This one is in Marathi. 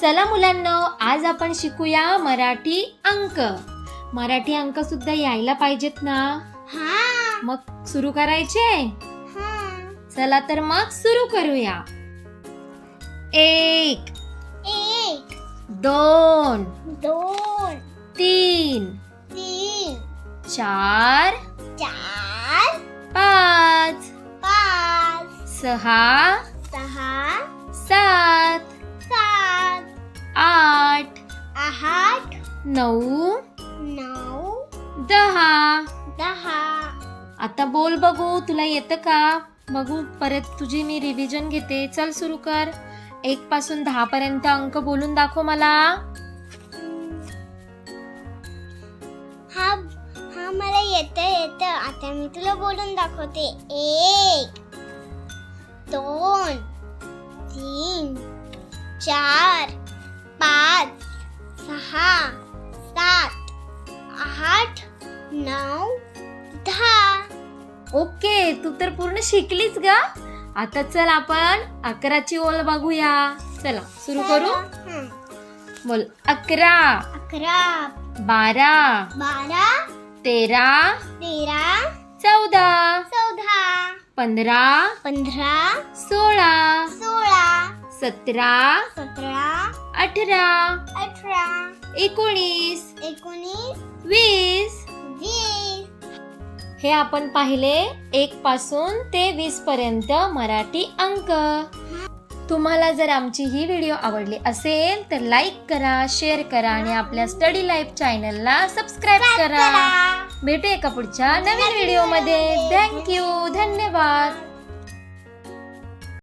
चला मुलांनो, आज आपण शिकूया मराठी अंक. मराठी अंक सुद्धा यायला पाहिजेत ना. मग सुरू करायचे. चला तर मग सुरू करूया. 1 2 3 4 5 6 7 8 9 10. आता बोल बघू, तुला येतं का? बघू, परत तुझी मी रिव्हिजन घेते. चल सुरू कर. 1 पासून 10 पर्यंत अंक बोलून दाखव मला. हा मला येतं. आता मी तुला बोलून दाखवते. 1 2 3 4 5 6 7 8 9 10. ओके, तू तर पूर्ण शिकलीच ग. आता चल आपण 11ची ओळ बघूया. चला सुरू करू. बोल. 11 12 13 14 15 16 17 18 19 20. हे आपण पाहिले 1 पासून ते 20 पर्यंत मराठी अंक. तुम्हाला जर आमची ही व्हिडिओ आवडली असेल तर लाईक करा, शेअर करा आणि आपल्या स्टडी लाईफ चॅनलला सबस्क्राईब करा. भेटूया का पुढच्या नवीन व्हिडिओमध्ये. थँक्यू, धन्यवाद.